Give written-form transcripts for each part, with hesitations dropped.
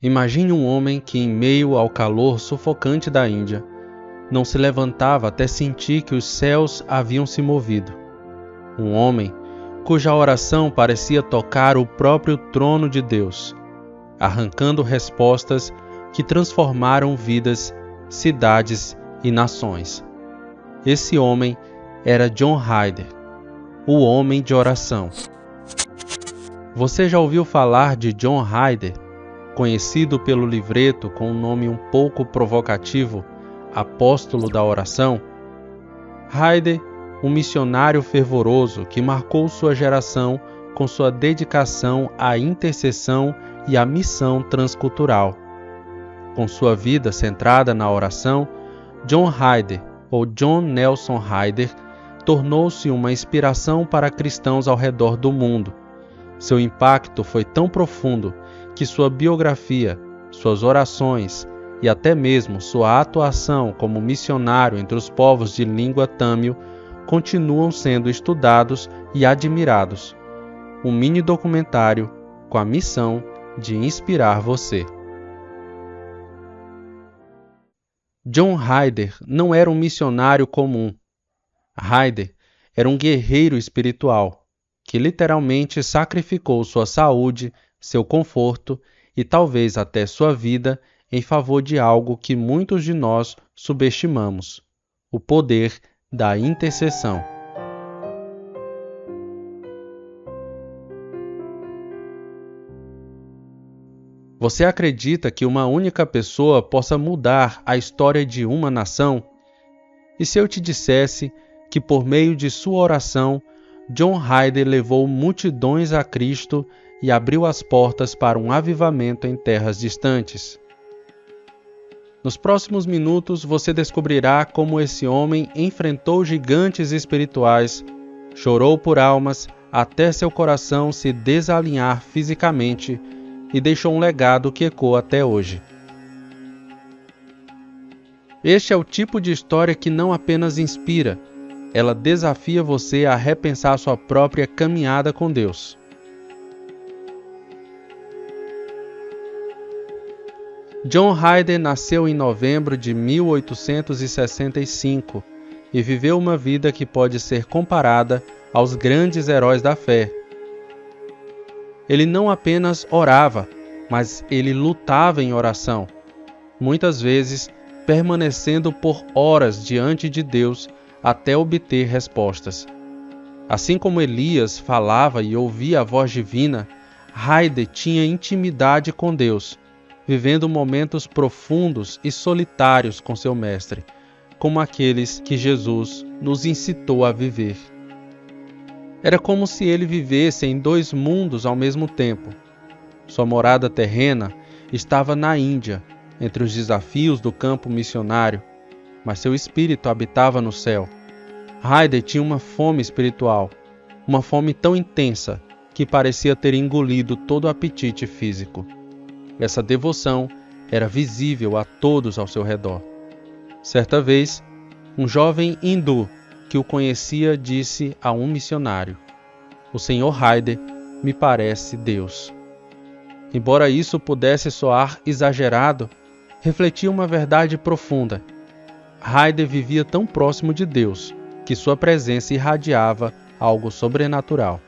Imagine um homem que, em meio ao calor sufocante da Índia, não se levantava até sentir que os céus haviam se movido. Um homem cuja oração parecia tocar o próprio trono de Deus, arrancando respostas que transformaram vidas, cidades e nações. Esse homem era John Hyder, o homem de oração. Você já ouviu falar de John Hyder, conhecido pelo livreto com um nome um pouco provocativo, Apóstolo da Oração? Hyder, um missionário fervoroso que marcou sua geração com sua dedicação à intercessão e à missão transcultural. Com sua vida centrada na oração, John Hyder, ou John Nelson Hyder, tornou-se uma inspiração para cristãos ao redor do mundo. Seu impacto foi tão profundo que sua biografia, suas orações e até mesmo sua atuação como missionário entre os povos de língua tâmil continuam sendo estudados e admirados. Um mini documentário com a missão de inspirar você. John Hyder não era um missionário comum. Hyder era um guerreiro espiritual que literalmente sacrificou sua saúde, seu conforto e talvez até sua vida em favor de algo que muitos de nós subestimamos: o poder da intercessão. Você acredita que uma única pessoa possa mudar a história de uma nação? E se eu te dissesse que por meio de sua oração, John Hyder levou multidões a Cristo e abriu as portas para um avivamento em terras distantes? Nos próximos minutos você descobrirá como esse homem enfrentou gigantes espirituais, chorou por almas até seu coração se desalinhar fisicamente e deixou um legado que ecoa até hoje. Este é o tipo de história que não apenas inspira, ela desafia você a repensar sua própria caminhada com Deus. John Hyder nasceu em novembro de 1865 e viveu uma vida que pode ser comparada aos grandes heróis da fé. Ele não apenas orava, mas ele lutava em oração, muitas vezes permanecendo por horas diante de Deus até obter respostas. Assim como Elias falava e ouvia a voz divina, Hyder tinha intimidade com Deus, vivendo momentos profundos e solitários com seu mestre, como aqueles que Jesus nos incitou a viver. Era como se ele vivesse em dois mundos ao mesmo tempo. Sua morada terrena estava na Índia, entre os desafios do campo missionário, mas seu espírito habitava no céu. Hyder tinha uma fome espiritual, uma fome tão intensa que parecia ter engolido todo o apetite físico. Essa devoção era visível a todos ao seu redor. Certa vez, um jovem hindu que o conhecia disse a um missionário: "O Sr. Hyder me parece Deus." Embora isso pudesse soar exagerado, refletia uma verdade profunda. Hyder vivia tão próximo de Deus que sua presença irradiava algo sobrenatural.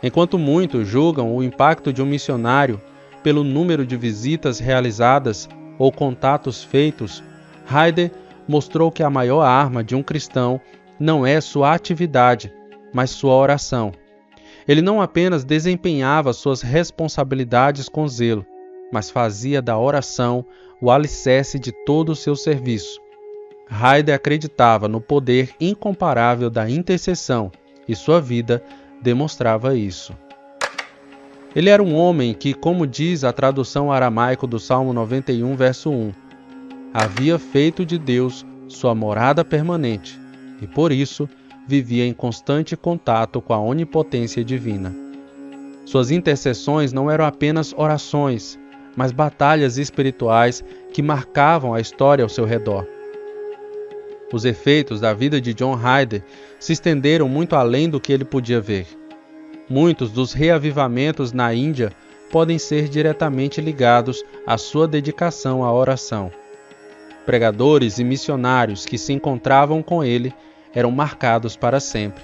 Enquanto muitos julgam o impacto de um missionário pelo número de visitas realizadas ou contatos feitos, Hyder mostrou que a maior arma de um cristão não é sua atividade, mas sua oração. Ele não apenas desempenhava suas responsabilidades com zelo, mas fazia da oração o alicerce de todo o seu serviço. Hyder acreditava no poder incomparável da intercessão e sua vida demonstrava isso. Ele era um homem que, como diz a tradução aramaico do Salmo 91, verso 1, havia feito de Deus sua morada permanente e, por isso, vivia em constante contato com a onipotência divina. Suas intercessões não eram apenas orações, mas batalhas espirituais que marcavam a história ao seu redor. Os efeitos da vida de John Hyder se estenderam muito além do que ele podia ver. Muitos dos reavivamentos na Índia podem ser diretamente ligados à sua dedicação à oração. Pregadores e missionários que se encontravam com ele eram marcados para sempre.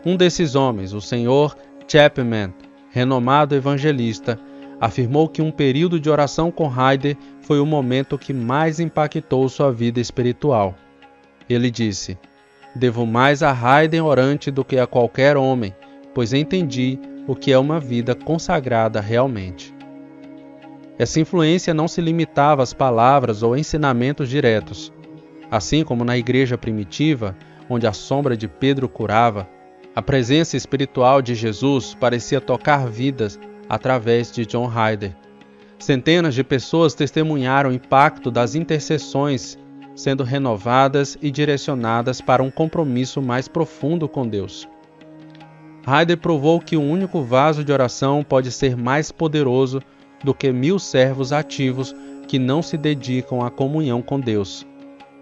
Um desses homens, o Sr. Chapman, renomado evangelista, afirmou que um período de oração com Hyder foi o momento que mais impactou sua vida espiritual. Ele disse: "Devo mais a Hyder orante do que a qualquer homem, pois entendi o que é uma vida consagrada realmente." Essa influência não se limitava às palavras ou ensinamentos diretos. Assim como na igreja primitiva, onde a sombra de Pedro curava, a presença espiritual de Jesus parecia tocar vidas através de John Hyder. Centenas de pessoas testemunharam o impacto das intercessões sendo renovadas e direcionadas para um compromisso mais profundo com Deus. Hyder provou que um único vaso de oração pode ser mais poderoso do que 1000 servos ativos que não se dedicam à comunhão com Deus.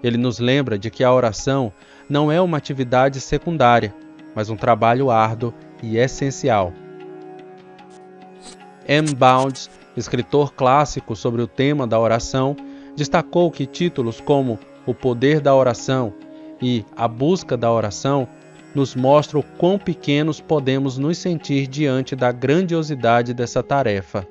Ele nos lembra de que a oração não é uma atividade secundária, mas um trabalho árduo e essencial. M. Bounds, escritor clássico sobre o tema da oração, destacou que títulos como O Poder da Oração e A Busca da Oração nos mostram o quão pequenos podemos nos sentir diante da grandiosidade dessa tarefa.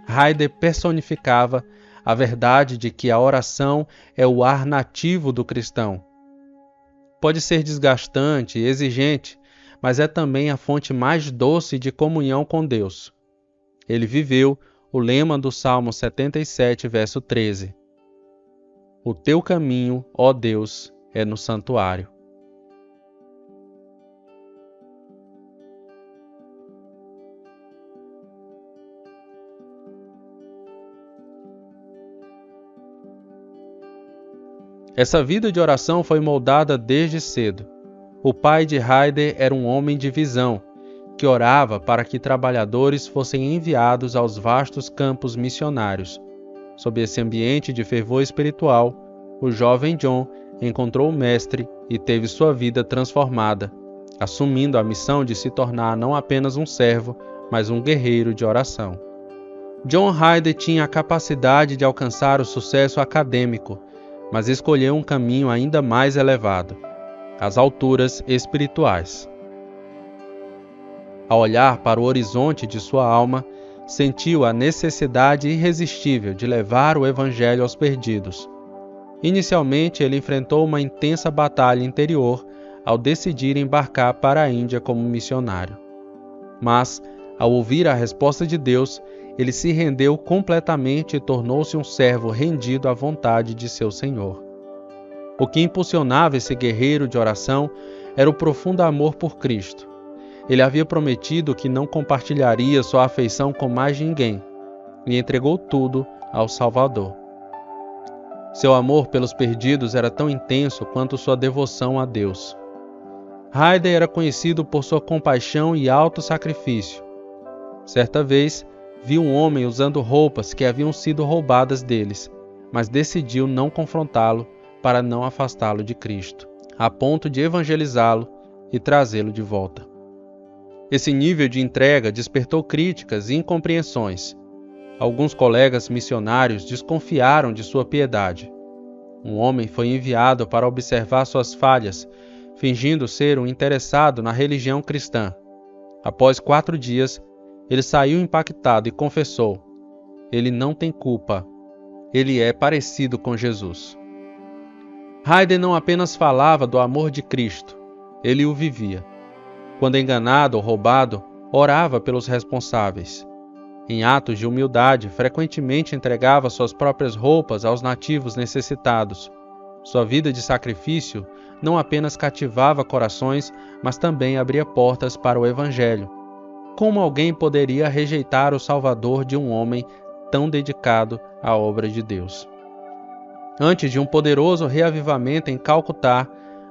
Hyder personificava a verdade de que a oração é o ar nativo do cristão. Pode ser desgastante e exigente, mas é também a fonte mais doce de comunhão com Deus. Ele viveu o lema do Salmo 77, verso 13. O teu caminho, ó Deus, é no santuário. Essa vida de oração foi moldada desde cedo. O pai de Hyder era um homem de visão, que orava para que trabalhadores fossem enviados aos vastos campos missionários. Sob esse ambiente de fervor espiritual, o jovem John encontrou o Mestre e teve sua vida transformada, assumindo a missão de se tornar não apenas um servo, mas um guerreiro de oração. John Hyder tinha a capacidade de alcançar o sucesso acadêmico, mas escolheu um caminho ainda mais elevado, as alturas espirituais. Ao olhar para o horizonte de sua alma, sentiu a necessidade irresistível de levar o Evangelho aos perdidos. Inicialmente, ele enfrentou uma intensa batalha interior ao decidir embarcar para a Índia como missionário. Mas, ao ouvir a resposta de Deus, ele se rendeu completamente e tornou-se um servo rendido à vontade de seu Senhor. O que impulsionava esse guerreiro de oração era o profundo amor por Cristo. Ele havia prometido que não compartilharia sua afeição com mais ninguém e entregou tudo ao Salvador. Seu amor pelos perdidos era tão intenso quanto sua devoção a Deus. Hyder era conhecido por sua compaixão e alto sacrifício. Certa vez, viu um homem usando roupas que haviam sido roubadas deles, mas decidiu não confrontá-lo para não afastá-lo de Cristo, a ponto de evangelizá-lo e trazê-lo de volta. Esse nível de entrega despertou críticas e incompreensões. Alguns colegas missionários desconfiaram de sua piedade. Um homem foi enviado para observar suas falhas, fingindo ser um interessado na religião cristã. Após 4 dias, ele saiu impactado e confessou: ele não tem culpa, ele é parecido com Jesus. Hyder não apenas falava do amor de Cristo, ele o vivia. Quando enganado ou roubado, orava pelos responsáveis. Em atos de humildade, frequentemente entregava suas próprias roupas aos nativos necessitados. Sua vida de sacrifício não apenas cativava corações, mas também abria portas para o Evangelho. Como alguém poderia rejeitar o Salvador de um homem tão dedicado à obra de Deus? Antes de um poderoso reavivamento em Calcutá,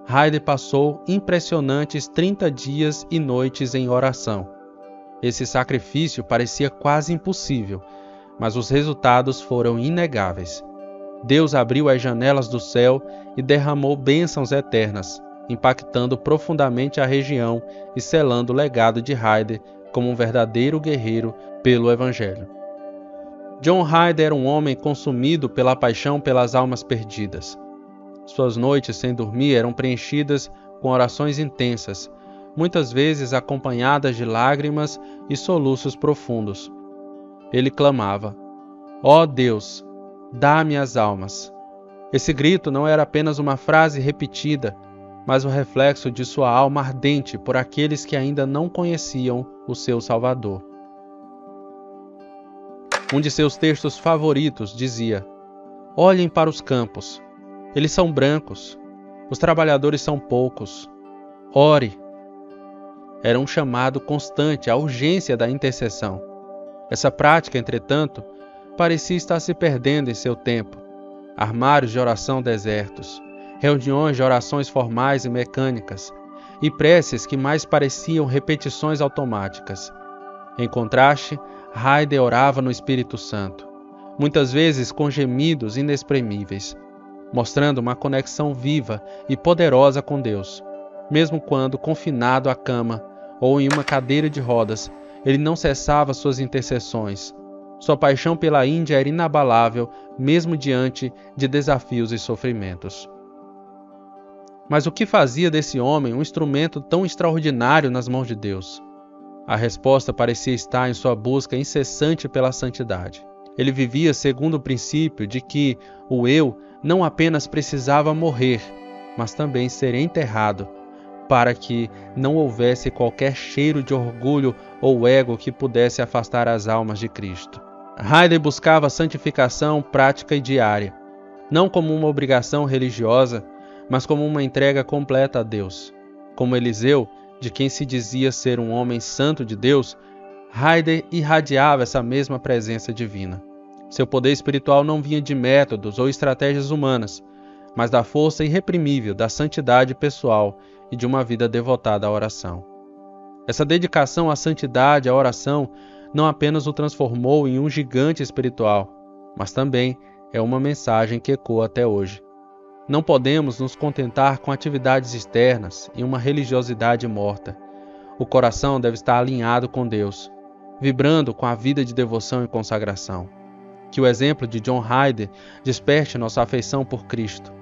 Hyder passou impressionantes 30 dias e noites em oração. Esse sacrifício parecia quase impossível, mas os resultados foram inegáveis. Deus abriu as janelas do céu e derramou bênçãos eternas, impactando profundamente a região e selando o legado de Hyder como um verdadeiro guerreiro pelo Evangelho. John Hyder era um homem consumido pela paixão pelas almas perdidas. Suas noites sem dormir eram preenchidas com orações intensas, muitas vezes acompanhadas de lágrimas e soluços profundos. Ele clamava: "Ó Deus, dá-me as almas." Esse grito não era apenas uma frase repetida, mas o reflexo de sua alma ardente por aqueles que ainda não conheciam o seu Salvador. Um de seus textos favoritos dizia: "Olhem para os campos. Eles são brancos. Os trabalhadores são poucos. Ore." Era um chamado constante à urgência da intercessão. Essa prática, entretanto, parecia estar se perdendo em seu tempo. Armários de oração desertos, reuniões de orações formais e mecânicas, e preces que mais pareciam repetições automáticas. Em contraste, Hyder orava no Espírito Santo, muitas vezes com gemidos inexprimíveis, mostrando uma conexão viva e poderosa com Deus. Mesmo quando confinado à cama ou em uma cadeira de rodas, ele não cessava suas intercessões. Sua paixão pela Índia era inabalável, mesmo diante de desafios e sofrimentos. Mas o que fazia desse homem um instrumento tão extraordinário nas mãos de Deus? A resposta parecia estar em sua busca incessante pela santidade. Ele vivia segundo o princípio de que o eu não apenas precisava morrer, mas também ser enterrado, para que não houvesse qualquer cheiro de orgulho ou ego que pudesse afastar as almas de Cristo. Hyder buscava a santificação prática e diária, não como uma obrigação religiosa, mas como uma entrega completa a Deus. Como Eliseu, de quem se dizia ser um homem santo de Deus, Hyder irradiava essa mesma presença divina. Seu poder espiritual não vinha de métodos ou estratégias humanas, mas da força irreprimível da santidade pessoal e de uma vida devotada à oração. Essa dedicação à santidade, à oração, não apenas o transformou em um gigante espiritual, mas também é uma mensagem que ecoa até hoje. Não podemos nos contentar com atividades externas e uma religiosidade morta. O coração deve estar alinhado com Deus, vibrando com a vida de devoção e consagração. Que o exemplo de John Hyder desperte nossa afeição por Cristo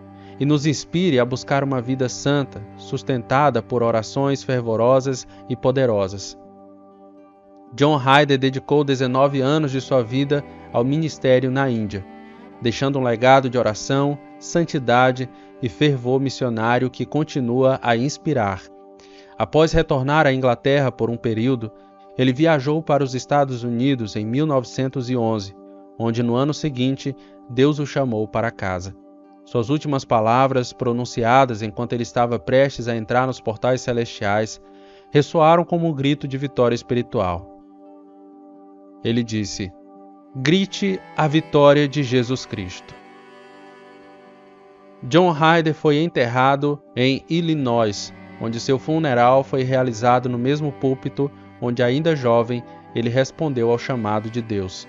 e nos inspire a buscar uma vida santa, sustentada por orações fervorosas e poderosas. John Hyder dedicou 19 anos de sua vida ao ministério na Índia, deixando um legado de oração, santidade e fervor missionário que continua a inspirar. Após retornar à Inglaterra por um período, ele viajou para os Estados Unidos em 1911, onde no ano seguinte Deus o chamou para casa. Suas últimas palavras, pronunciadas enquanto ele estava prestes a entrar nos portais celestiais, ressoaram como um grito de vitória espiritual. Ele disse: "Grite a vitória de Jesus Cristo." John Hyder foi enterrado em Illinois, onde seu funeral foi realizado no mesmo púlpito onde, ainda jovem, ele respondeu ao chamado de Deus.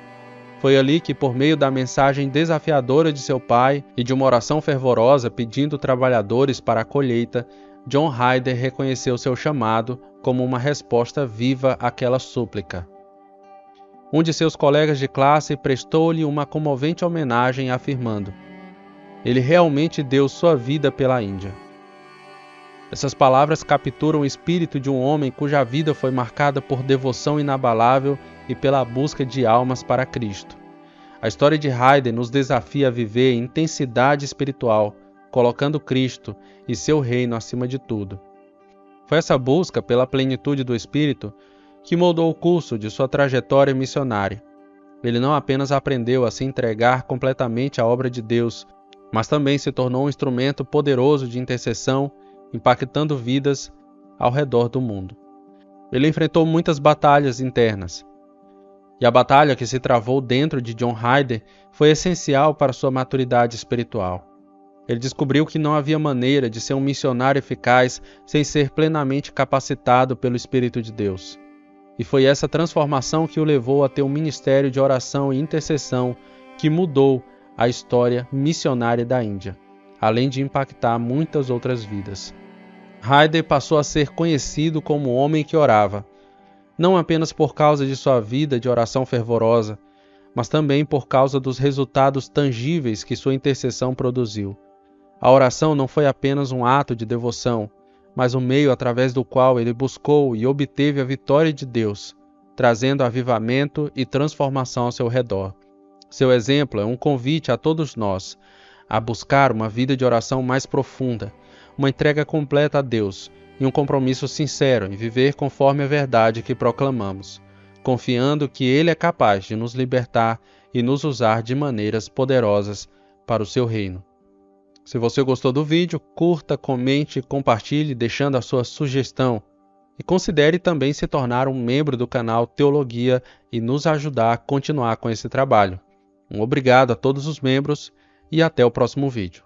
Foi ali que, por meio da mensagem desafiadora de seu pai e de uma oração fervorosa pedindo trabalhadores para a colheita, John Hyder reconheceu seu chamado como uma resposta viva àquela súplica. Um de seus colegas de classe prestou-lhe uma comovente homenagem afirmando: "Ele realmente deu sua vida pela Índia." Essas palavras capturam o espírito de um homem cuja vida foi marcada por devoção inabalável e pela busca de almas para Cristo. A história de Hyder nos desafia a viver em intensidade espiritual, colocando Cristo e seu reino acima de tudo. Foi essa busca pela plenitude do Espírito que moldou o curso de sua trajetória missionária. Ele não apenas aprendeu a se entregar completamente à obra de Deus, mas também se tornou um instrumento poderoso de intercessão, impactando vidas ao redor do mundo. Ele enfrentou muitas batalhas internas, e a batalha que se travou dentro de John Hyder foi essencial para sua maturidade espiritual. Ele descobriu que não havia maneira de ser um missionário eficaz sem ser plenamente capacitado pelo Espírito de Deus. E foi essa transformação que o levou a ter um ministério de oração e intercessão que mudou a história missionária da Índia, além de impactar muitas outras vidas. Hyder passou a ser conhecido como o homem que orava, não apenas por causa de sua vida de oração fervorosa, mas também por causa dos resultados tangíveis que sua intercessão produziu. A oração não foi apenas um ato de devoção, mas um meio através do qual ele buscou e obteve a vitória de Deus, trazendo avivamento e transformação ao seu redor. Seu exemplo é um convite a todos nós a buscar uma vida de oração mais profunda, uma entrega completa a Deus e um compromisso sincero em viver conforme a verdade que proclamamos, confiando que Ele é capaz de nos libertar e nos usar de maneiras poderosas para o seu reino. Se você gostou do vídeo, curta, comente e compartilhe deixando a sua sugestão. E considere também se tornar um membro do canal Teologia e nos ajudar a continuar com esse trabalho. Um obrigado a todos os membros e até o próximo vídeo.